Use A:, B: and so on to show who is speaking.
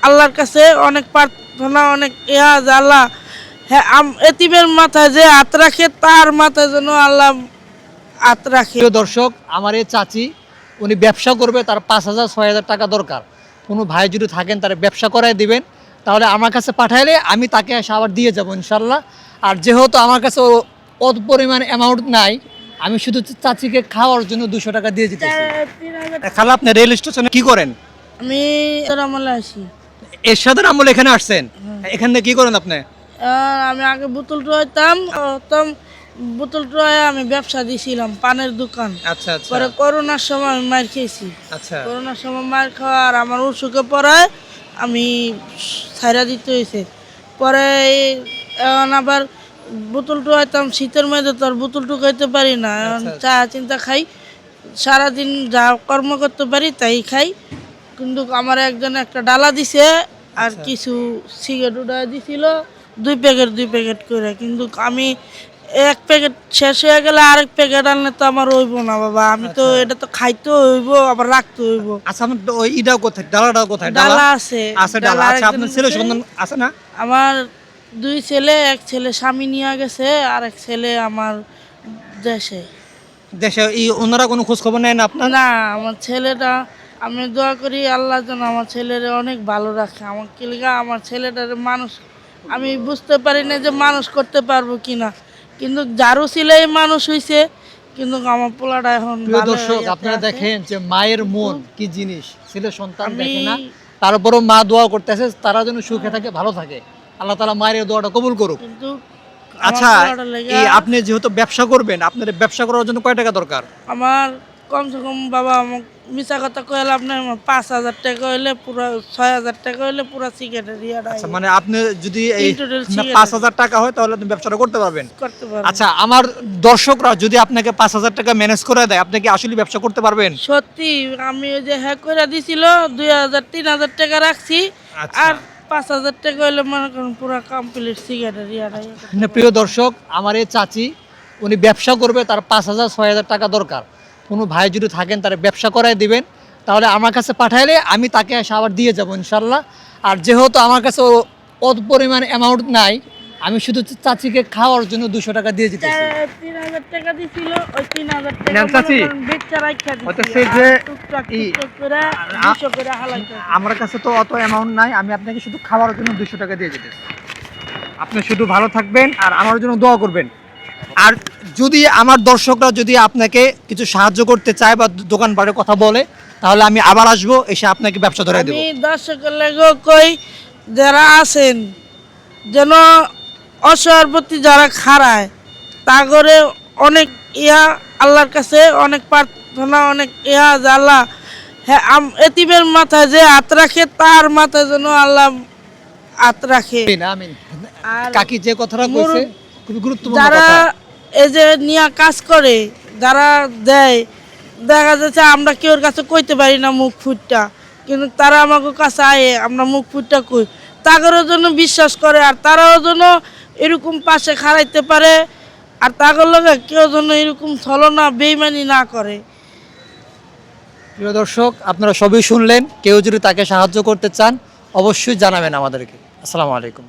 A: আল্লাহর কাছে অনেক প্রার্থনা, অনেক যে আল্লাহ হ্যাঁ এতিমের মাথায় যে হাত রাখে তার মাথায় যেন আল্লাহ হাত রাখে।
B: প্রিয় দর্শক, আমার এই চাচি উনি ব্যবসা করবে, তার 5,000-6,000 টাকা দরকার। কোনো ভাই যদি থাকেন তারা ব্যবসা করায় দিবেন, তাহলে আমার কাছে পাঠাইলে আমি তাকে এসে আবার দিয়ে যাবো ইনশাল্লাহ। আর যেহেতু আমার কাছে অত পরিমাণ অ্যামাউন্ট নাই, আমি শুধু চাচিকে খাওয়ার জন্য 200 টাকা দিয়ে দিতেছি। খালা, আপনি রেল স্টেশনে কি করেন?
A: আমি আমলে আসি।
B: এরশাদের আমল এখানে আসছেন, এখানে কি করেন আপনি?
A: আমি আগে বোতল টুয়াইতাম, বোতল টুয়াই আমি ব্যবসা দিয়েছিলাম, পানের দোকান।
B: আচ্ছা আচ্ছা।
A: পরে করোনার সময় আমি মার খেয়েছি।
B: আচ্ছা।
A: করোনার সময় মার খাওয়া আর আমার অসুখে পড়ায় আমি ছাইরা দিতে হয়েছে। পরে এখন আবার বোতল টুয়াইতাম, শীতের মধ্যে তো আর বোতল টুকাইতে পারি না, এখন চা চিন্তা খাই, সারাদিন যা কর্ম করতে পারি তাই খাই। কিন্তু আমার একজন একটা ডালা দিছে আর কিছু সিগারেট উড়াই দিছিল, 2 প্যাকেট করে। কিন্তু আমি এক প্যাকেট শেষ হয়ে গেলে আরেক প্যাকেট আনলে তো আমার হইব না বাবা, আমি তো এটা তো খাইতে হইব, আবার রাখতে হইব।
B: আচ্ছা, আমার ওই ইটাও কোথায়, ডালাটাও কোথায়?
A: ডালা আছে,
B: আছে ডালা। আচ্ছা, আপনার ছেলে সন্তান আছে না?
A: আমার 2 ছেলে, এক ছেলে স্বামী নিয়ে গেছে আর এক ছেলে আমার দেশে।
B: দেশে ওনারা কোনো খোঁজ খবর নেয় না আপনার?
A: না, আমার ছেলেটা, আমি দোয়া করি আল্লাহ যেন আমার ছেলেরে অনেক ভালো রাখে। আমার কিলগা আমার ছেলেটার মানুষ, আমি বুঝতে পারি না যে মানুষ করতে পারবো কিনা, কিন্তু যারও ছেলে মানুষ হইছে, কিন্তু আমার পোলাটা এখন
B: প্রিয়
A: ভালো
B: দর্শক,
A: ইয়াতে
B: আপনারা
A: আছে।
B: দেখেন যে মায়ের মন কি জিনিস, ছেলে সন্তান
A: আমি-
B: দেখে না, তারপরও মা দোয়া করতেছে তারা যেন সুখে থাকে, ভালো থাকে। আল্লাহ তাআলা মায়ের এই দোয়াটা কবুল করুক।
A: কিন্তু
B: আচ্ছা,
A: আমার পোলাটার লেগা
B: এই আপনি যেহেতু ব্যবসা করবেন, আপনার ব্যবসা করার জন্য কয় টাকা দরকার?
A: আমার কমসে কম বাবা, আমার মিশা কথা কইলে আপনার 5,000 টাকা হইলে পুরো, 6,000 টাকা হইলে পুরো সিগারেটের ইয়াটা
B: আচ্ছা, মানে আপনি যদি এই
A: In total cigarette
B: 5,000 টাকা হয় তাহলে আপনি ব্যবসাটা করতে পারবেন।
A: করতে পারবো।
B: আচ্ছা, আমার দর্শকরা যদি আপনাকে 5,000 টাকা ম্যানেজ করে দেয়, আপনি কি আসলে ব্যবসা করতে পারবেন?
A: সত্যি আমি ওই যে হ্যাক করে দিছিল 2,000-3,000 টাকা রাখছি,
B: আচ্ছা।
A: আর 5,000 টাকা হইলে মনে করেন পুরো কমপ্লিট সিগারেটের ইয়াটা।
B: প্রিয় দর্শক, আমার এই চাচি উনি ব্যবসা করবে, তার 5,000-6,000 টাকা দরকার। কোনো ভাই যদি থাকেন তারা ব্যবসা করায় দিবেন, তাহলে আমার কাছে পাঠাইলে আমি তাকে এসে আবার দিয়ে যাবো ইনশাল্লাহ। আর যেহেতু আমার কাছে অত পরিমাণ অ্যামাউন্ট নাই, আমি শুধু চাচিকে খাওয়ার জন্য 200 টাকা দিয়ে দিতেছি।
A: 3,000 টাকা দিছিল, ওই 3,000
B: নেন
A: টাকা
B: চাচি।
A: বেচা রাখা
B: হইতেছে
A: দিছি,
B: যে
A: আর টুকটাক করে 200 করে হালাইতে।
B: আমার কাছে তো অত অ্যামাউন্ট নাই, আমি আপনাকে শুধু খাওয়ার জন্য 200 টাকা দিয়ে দিতেছি। আপনি শুধু ভালো থাকবেন আর আমার জন্য দোয়া করবেন। আর যদি আমার দর্শকরা যদি আপনাকে কিছু সাহায্য করতে চায় বা দোকানপাটে কথা বলে, তাহলে আমি আবার আসবো, এসে আপনাকে ব্যবসা ধরে দেবো।
A: আমি দর্শকের লেগে কই, যারা আছেন যেন অসহায়ের প্রতি যারা খাড়ায়, তা করে অনেক আল্লাহর কাছে অনেক প্রার্থনা, অনেক যে আল্লাহ হ্যাঁ এতিমের মাথায় যে হাত রাখে তার মাথায় যেন আল্লাহ হাত রাখে।
B: আমিন, আমিন।
A: আর
B: কাকি যে কথাটা কইছে খুবই গুরুত্বপূর্ণ
A: যারা
B: কথা।
A: এই যে নিয়ে কাজ করে, যারা দেয়, দেখা যাচ্ছে আমরা কেউর কাছে কইতে পারি না মুখ ফুটটা, কিন্তু তারা আমাকে কাছে আয়ে আমরা মুখ ফুটটা কই, তাদেরও জন্য বিশ্বাস করে, আর তারাও যেন এরকম পাশে খাড়াইতে পারে, আর তাদের লগে কেউ যেন এরকম ছলনা বেইমানি না করে।
B: প্রিয় দর্শক, আপনারা সবই শুনলেন। কেউ যদি তাকে সাহায্য করতে চান অবশ্যই জানাবেন আমাদেরকে। আসসালামু আলাইকুম।